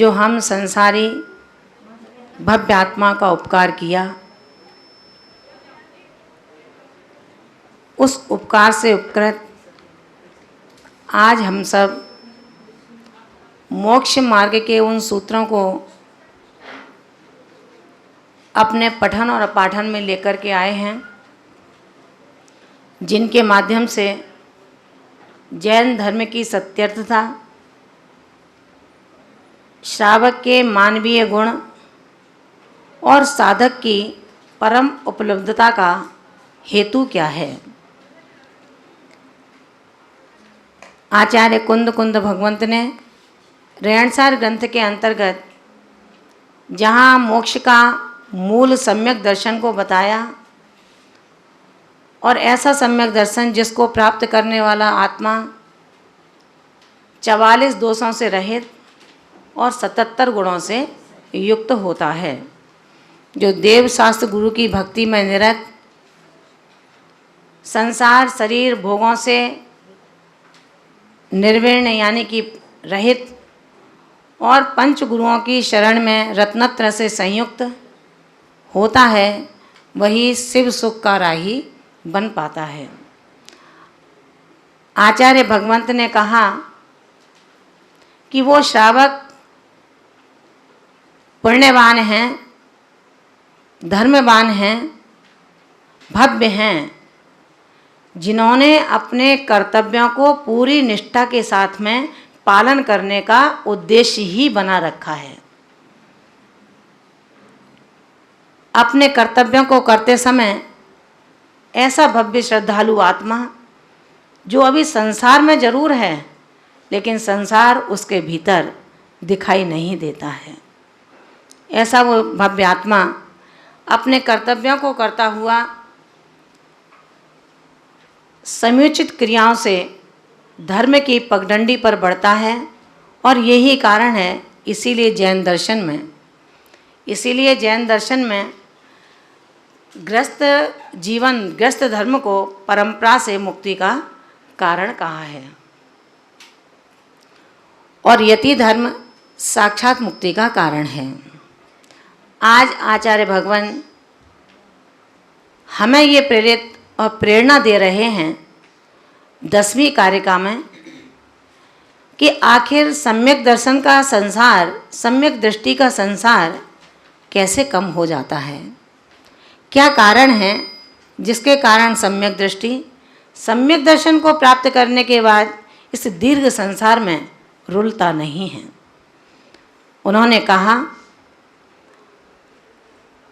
जो हम संसारी भव्य आत्मा का उपकार किया, उस उपकार से उपकृत आज हम सब मोक्ष मार्ग के उन सूत्रों को अपने पठन और पाठन में लेकर के आए हैं, जिनके माध्यम से जैन धर्म की सत्यर्थता, श्रावक के मानवीय गुण और साधक की परम उपलब्धता का हेतु क्या है। आचार्य कुंद भगवंत ने रेणसार ग्रंथ के अंतर्गत जहाँ मोक्ष का मूल सम्यक दर्शन को बताया, और ऐसा सम्यक दर्शन जिसको प्राप्त करने वाला आत्मा 44 दोषों से रहित और 77 गुणों से युक्त होता है, जो देव शास्त्र गुरु की भक्ति में निरत, संसार शरीर भोगों से निर्विण्ण यानी कि रहित और पंच गुरुओं की शरण में रत्नत्र से संयुक्त होता है, वही शिव सुख का राही बन पाता है। आचार्य भगवंत ने कहा कि वो श्रावक पुण्यवान हैं, धर्मवान हैं, भव्य हैं, जिन्होंने अपने कर्तव्यों को पूरी निष्ठा के साथ में पालन करने का उद्देश्य ही बना रखा है। अपने कर्तव्यों को करते समय ऐसा भव्य श्रद्धालु आत्मा जो अभी संसार में जरूर है, लेकिन संसार उसके भीतर दिखाई नहीं देता है, ऐसा वो भव्य आत्मा अपने कर्तव्यों को करता हुआ समुचित क्रियाओं से धर्म की पगडंडी पर बढ़ता है। और यही कारण है, इसीलिए जैन दर्शन में ग्रस्त जीवन, ग्रस्त धर्म को परंपरा से मुक्ति का कारण कहा है, और यति धर्म साक्षात मुक्ति का कारण है। आज आचार्य भगवान हमें ये प्रेरित और प्रेरणा दे रहे हैं 10वीं कारिका में कि आखिर सम्यक दर्शन का संसार, सम्यक दृष्टि का संसार कैसे कम हो जाता है, क्या कारण है जिसके कारण सम्यक दृष्टि, सम्यक दर्शन को प्राप्त करने के बाद इस दीर्घ संसार में रुलता नहीं है। उन्होंने कहा,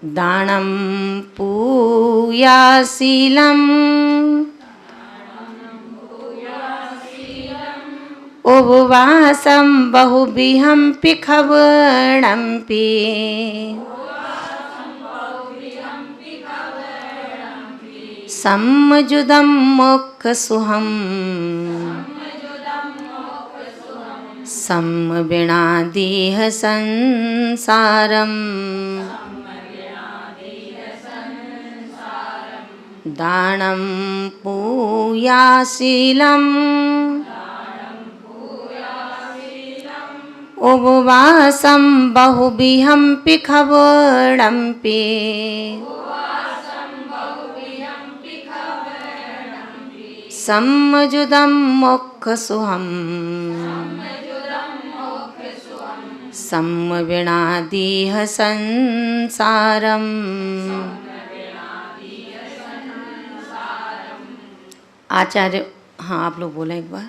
दानम पूयाशीलम उपवासम बहुविहंपि खवणंपि सम्मजुदं मोक्षसुहं सम्विणादीह संसारम् दानं पूयाशीलम् उपवासं बहुविहंपि खवणंपि सम्मजुदं मोक्षसुहं सम्विणादीह संसारम्। आचार्य, हाँ आप लोग बोलें एक बार।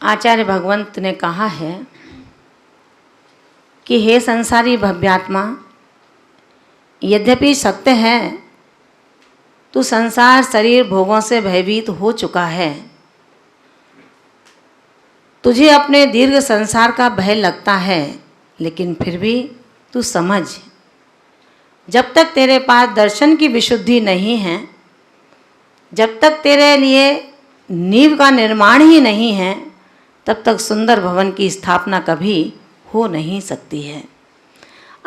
आचार्य भगवंत ने कहा है कि हे संसारी भव्यात्मा, यद्यपि सत्य है तू संसार शरीर भोगों से भयभीत हो चुका है, तुझे अपने दीर्घ संसार का भय लगता है, लेकिन फिर भी तू समझ, जब तक तेरे पास दर्शन की विशुद्धि नहीं है, जब तक तेरे लिए नींव का निर्माण ही नहीं है, तब तक सुंदर भवन की स्थापना कभी हो नहीं सकती है।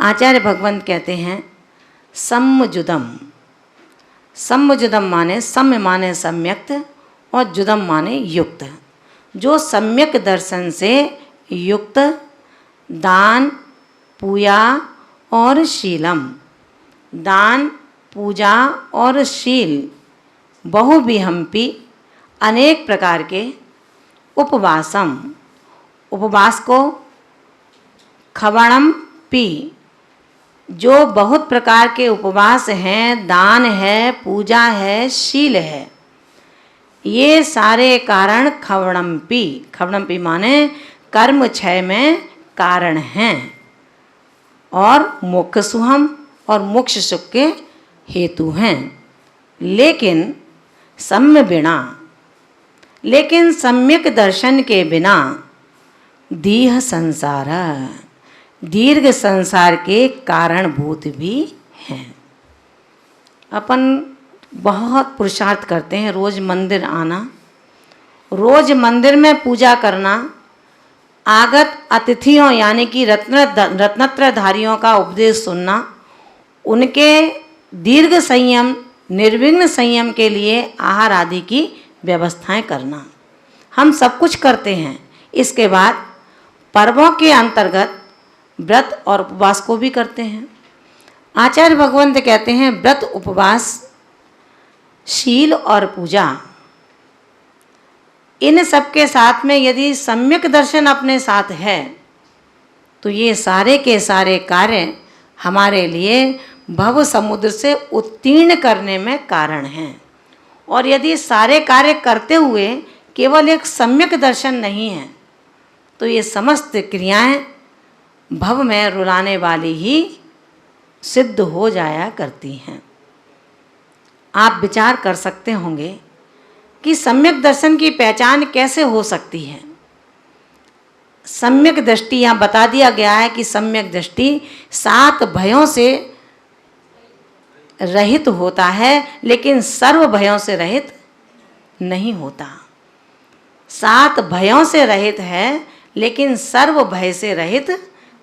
आचार्य भगवंत कहते हैं सम्मजुदम। सम्मजुदम माने सम्य माने सम्यक्त और जुदम माने युक्त। जो सम्यक दर्शन से युक्त दान पूजा और शीलम, दान पूजा और शील बहुविहंपी अनेक प्रकार के उपवासम, उपवास को खवणम पी, जो बहुत प्रकार के उपवास हैं, दान है, पूजा है, शील है, ये सारे कारण खवणम्पी, खवणम्पी माने कर्म क्षय में कारण हैं और मोक्ष सुहम और मोक्ष सुख के हेतु हैं। लेकिन सम्य बिना, लेकिन सम्यक दर्शन के बिना दीह संसार, दीर्घ संसार के कारणभूत भी हैं। अपन बहुत पुरुषार्थ करते हैं, रोज मंदिर आना, रोज मंदिर में पूजा करना, आगत अतिथियों यानी कि रत्नत्रधारियों का उपदेश सुनना, उनके दीर्घ संयम निर्विघ्न संयम के लिए आहार आदि की व्यवस्थाएं करना, हम सब कुछ करते हैं। इसके बाद पर्वों के अंतर्गत व्रत और उपवास को भी करते हैं। आचार्य भगवंत कहते हैं व्रत उपवास शील और पूजा, इन सब के साथ में यदि सम्यक दर्शन अपने साथ है तो ये सारे के सारे कार्य हमारे लिए भव समुद्र से उत्तीर्ण करने में कारण हैं। और यदि सारे कार्य करते हुए केवल एक सम्यक दर्शन नहीं है तो ये समस्त क्रियाएं भव में रुलाने वाली ही सिद्ध हो जाया करती हैं। आप विचार कर सकते होंगे कि सम्यक दर्शन की पहचान कैसे हो सकती है। सम्यक दृष्टि यहाँ बता दिया गया है कि सम्यक दृष्टि 7 भयों से रहित होता है, लेकिन सर्व भयों से रहित नहीं होता। 7 भयों से रहित है लेकिन सर्व भय से रहित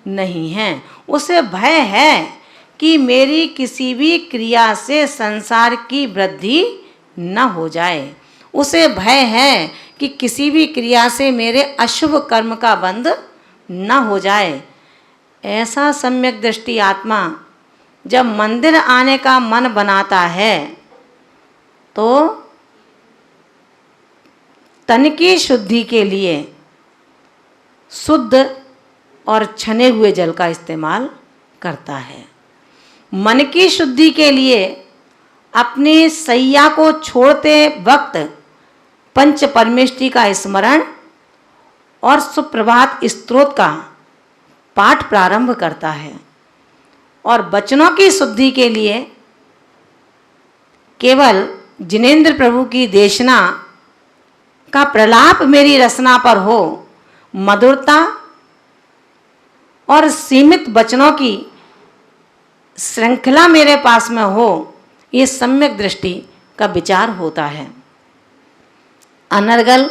नहीं है। उसे भय है कि मेरी किसी भी क्रिया से संसार की वृद्धि न हो जाए, उसे भय है कि किसी भी क्रिया से मेरे अशुभ कर्म का बंध न हो जाए। ऐसा सम्यक दृष्टि आत्मा जब मंदिर आने का मन बनाता है तो तन की शुद्धि के लिए शुद्ध और छने हुए जल का इस्तेमाल करता है। मन की शुद्धि के लिए अपनी सैया को छोड़ते वक्त पंच परमेष्टि का स्मरण और सुप्रभात स्तोत्र का पाठ प्रारंभ करता है। और वचनों की शुद्धि के लिए केवल जिनेंद्र प्रभु की देशना का प्रलाप मेरी रसना पर हो, मधुरता और सीमित वचनों की श्रृंखला मेरे पास में हो, ये सम्यक दृष्टि का विचार होता है। अनर्गल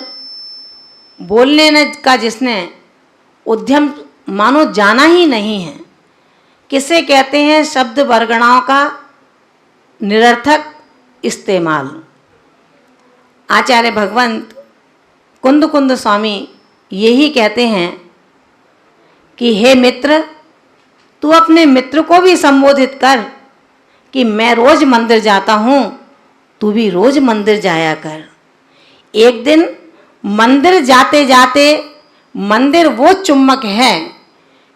बोलने का जिसने उद्यम मानो जाना ही नहीं है, किसे कहते हैं शब्द वर्गणाओं का निरर्थक इस्तेमाल। आचार्य भगवंत कुंद कुंद स्वामी यही कहते हैं कि हे मित्र, तू अपने मित्र को भी संबोधित कर कि मैं रोज मंदिर जाता हूँ, तू भी रोज मंदिर जाया कर। एक दिन मंदिर जाते जाते मंदिर वो चुम्बक है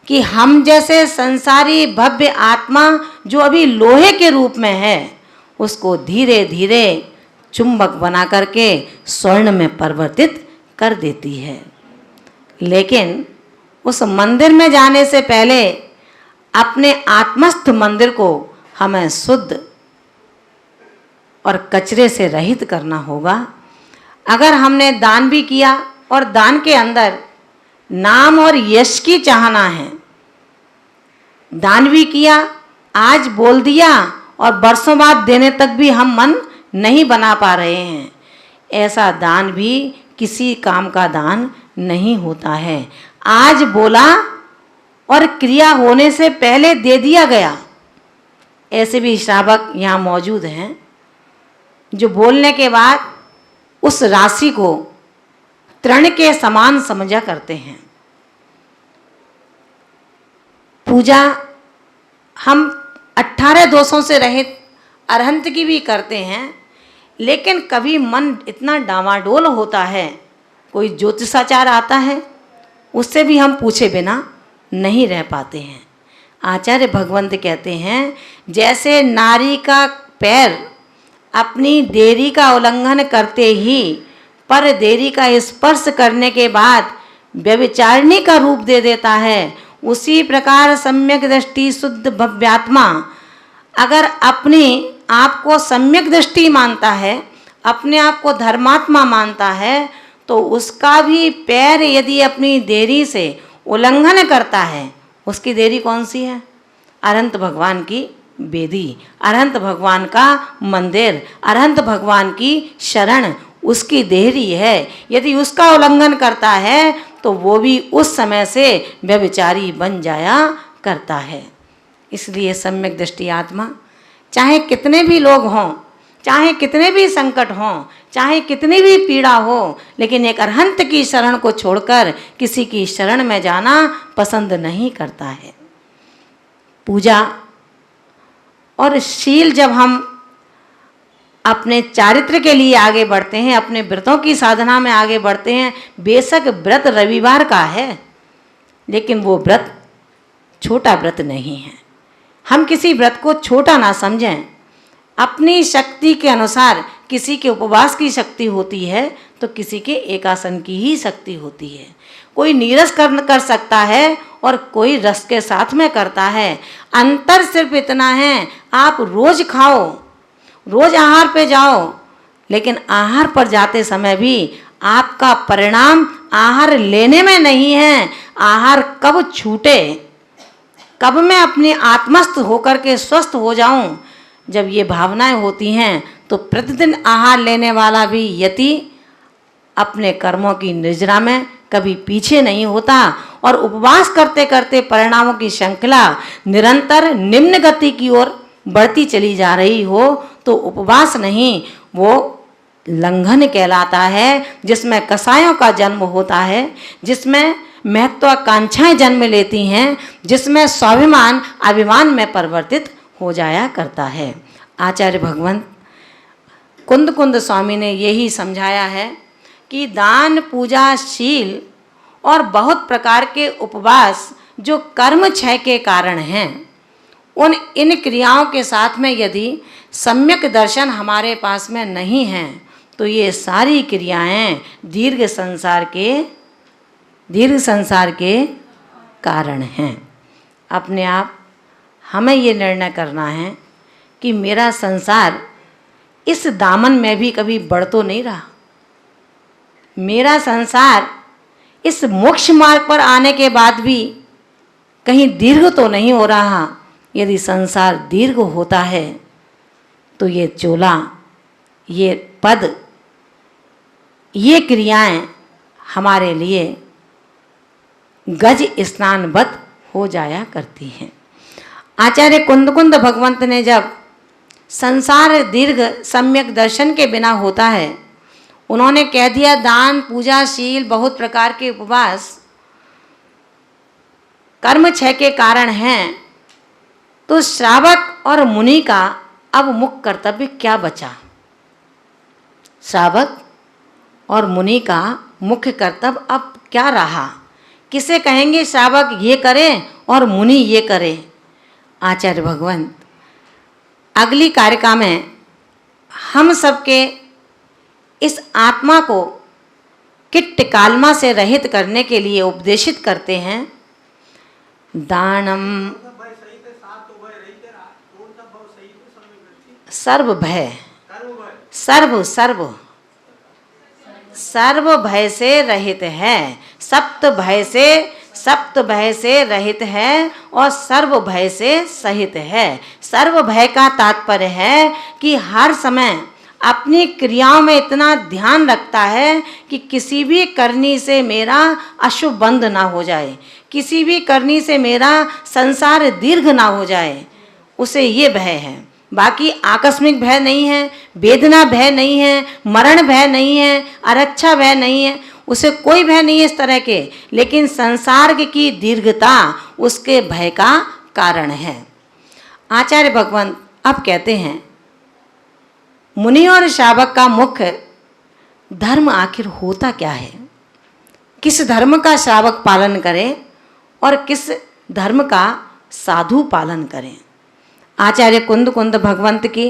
कि हम जैसे संसारी भव्य आत्मा जो अभी लोहे के रूप में है, उसको धीरे धीरे चुंबक बना करके स्वर्ण में परिवर्तित कर देती है। लेकिन उस मंदिर में जाने से पहले अपने आत्मस्थ मंदिर को हमें शुद्ध और कचरे से रहित करना होगा। अगर हमने दान भी किया और दान के अंदर नाम और यश की चाहना है, दान भी किया, आज बोल दिया और बरसों बाद देने तक भी हम मन नहीं बना पा रहे हैं, ऐसा दान भी किसी काम का दान नहीं होता है। आज बोला और क्रिया होने से पहले दे दिया गया। ऐसे भी श्रावक यहाँ मौजूद हैं जो बोलने के बाद उस राशि को तृण के समान समझा करते हैं। पूजा हम 18 दोषों से रहित अरहंत की भी करते हैं, लेकिन कभी मन इतना डामाडोल होता है, कोई ज्योतिषाचार आता है, उससे भी हम पूछे बिना नहीं रह पाते हैं। आचार्य भगवंत कहते हैं, जैसे नारी का पैर अपनी देरी का उल्लंघन करते ही पर देरी का स्पर्श करने के बाद व्यभिचारिणी का रूप दे देता है, उसी प्रकार सम्यक दृष्टि शुद्ध भव्यात्मा अगर अपने आप को सम्यक दृष्टि मानता है, अपने आप को धर्मात्मा मानता है, तो उसका भी पैर यदि अपनी देरी से उल्लंघन करता है, उसकी देरी कौन सी है? अरहंत भगवान की बेदी, अरहंत भगवान का मंदिर, अरहंत भगवान की शरण उसकी देरी है। यदि उसका उल्लंघन करता है तो वो भी उस समय से व्यभिचारी बन जाया करता है। इसलिए सम्यक दृष्टि आत्मा, चाहे कितने भी लोग हों, चाहे कितने भी संकट हों, चाहे कितनी भी पीड़ा हो, लेकिन एक अरहंत की शरण को छोड़कर किसी की शरण में जाना पसंद नहीं करता है। पूजा और शील जब हम अपने चारित्र के लिए आगे बढ़ते हैं, अपने व्रतों की साधना में आगे बढ़ते हैं, बेशक व्रत रविवार का है, लेकिन वो व्रत छोटा व्रत नहीं है। हम किसी व्रत को छोटा ना समझें। अपनी शक्ति के अनुसार किसी के उपवास की शक्ति होती है तो किसी के एकासन की ही शक्ति होती है। कोई नीरस कर सकता है और कोई रस के साथ में करता है। अंतर सिर्फ इतना है, आप रोज खाओ, रोज आहार पे जाओ, लेकिन आहार पर जाते समय भी आपका परिणाम आहार लेने में नहीं है। आहार कब छूटे, कब मैं अपनी आत्मस्थ होकर के स्वस्थ हो जाऊं, जब ये भावनाएं होती हैं तो प्रतिदिन आहार लेने वाला भी यति अपने कर्मों की निर्जरा में कभी पीछे नहीं होता और उपवास करते करते परिणामों की श्रृंखला निरंतर निम्न गति की ओर बढ़ती चली जा रही हो तो उपवास नहीं, वो लंघन कहलाता है, जिसमें कसायों का जन्म होता है, जिसमें महत्वाकांक्षाएं जन्म लेती हैं, जिसमें स्वाभिमान अभिमान में परिवर्तित हो जाया करता है। आचार्य भगवंत कुंद कुंद स्वामी ने यही समझाया है कि दान, पूजा, शील और बहुत प्रकार के उपवास जो कर्म क्षय के कारण हैं, इन क्रियाओं के साथ में यदि सम्यक दर्शन हमारे पास में नहीं है तो ये सारी क्रियाएं दीर्घ संसार के कारण हैं। अपने आप हमें ये निर्णय करना है कि मेरा संसार इस दामन में भी कभी बढ़ तो नहीं रहा, मेरा संसार इस मोक्ष मार्ग पर आने के बाद भी कहीं दीर्घ तो नहीं हो रहा। यदि संसार दीर्घ होता है तो ये चोला, ये पद, ये क्रियाएं हमारे लिए गज स्नानवत हो जाया करती हैं। आचार्य कुंद भगवंत ने जब संसार दीर्घ सम्यक दर्शन के बिना होता है, उन्होंने कह दिया दान, पूजा, शील, बहुत प्रकार के उपवास कर्म क्षय के कारण हैं, तो श्रावक और मुनि का अब मुख्य कर्तव्य क्या बचा? श्रावक और मुनि का मुख्य कर्तव्य अब क्या रहा? किसे कहेंगे श्रावक ये करे और मुनि ये करे? आचार्य भगवंत अगली कारिका में हम सबके इस आत्मा को किट्ट कालमा से रहित करने के लिए उपदेशित करते हैं। दानम सर्व भय, सर्व भय से रहित है, सप्त भय से रहित है और सर्व भय से सहित है। सर्व भय का तात्पर्य है कि हर समय अपनी क्रियाओं में इतना ध्यान रखता है कि किसी भी करनी से मेरा अशुभ बंध ना हो जाए, किसी भी करनी से मेरा संसार दीर्घ ना हो जाए, उसे ये भय है। बाकी आकस्मिक भय नहीं है, वेदना भय नहीं है, मरण भय नहीं है, अरक्षा भय नहीं है, उसे कोई भय नहीं है इस तरह के, लेकिन संसार की दीर्घता उसके भय का कारण है। आचार्य भगवंत अब कहते हैं, मुनि और श्रावक का मुख्य धर्म आखिर होता क्या है, किस धर्म का श्रावक पालन करे और किस धर्म का साधु पालन करें। आचार्य कुंद कुंद भगवंत की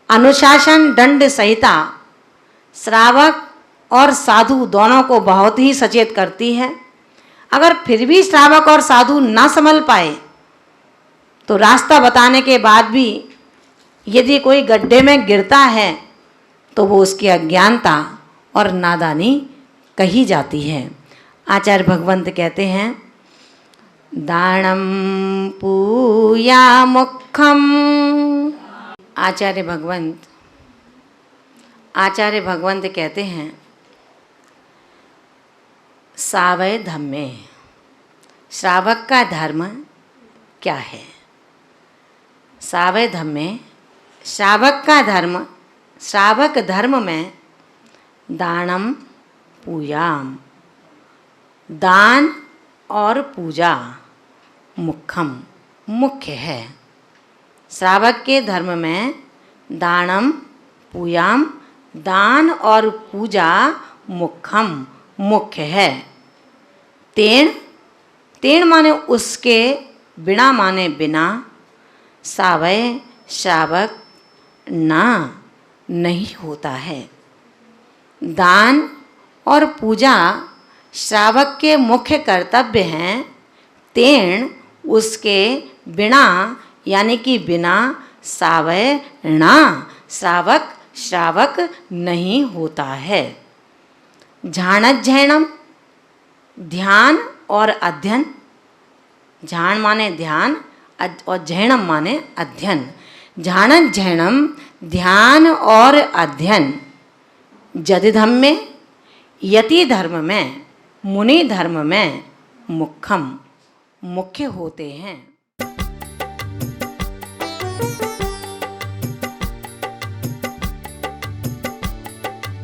अनुशासन दंड संहिता श्रावक और साधु दोनों को बहुत ही सचेत करती है। अगर फिर भी श्रावक और साधु ना संभल पाए तो रास्ता बताने के बाद भी यदि कोई गड्ढे में गिरता है तो वो उसकी अज्ञानता और नादानी कही जाती है। आचार्य भगवंत कहते हैं, दानम पूया मुखम। आचार्य भगवंत कहते हैं, सावय धम्मे, श्रावक का धर्म क्या है। सावय धम्मे, श्रावक का धर्म, श्रावक धर्म में दानम पूयाम, दान और पूजा मुख्यम, मुख्य है। श्रावक के धर्म में दानम पूयाम, दान और पूजा मुख्यम, मुख्य है। तेण, तेण माने उसके, बिना माने बिना, सावय श्रावक ना नहीं होता है। दान और पूजा श्रावक के मुख्य कर्तव्य हैं, तेण उसके बिना यानी कि बिना सावय ना, श्रावक श्रावक नहीं होता है। ध्यानज्झैनम, ध्यान और अध्ययन, ध्यान माने ध्यान और झैनम माने अध्ययन। ध्यानज्झैनम, ध्यान और अध्ययन, जति धर्म में, यति धर्म में, मुनि धर्म में मुख्यम, मुख्य होते हैं।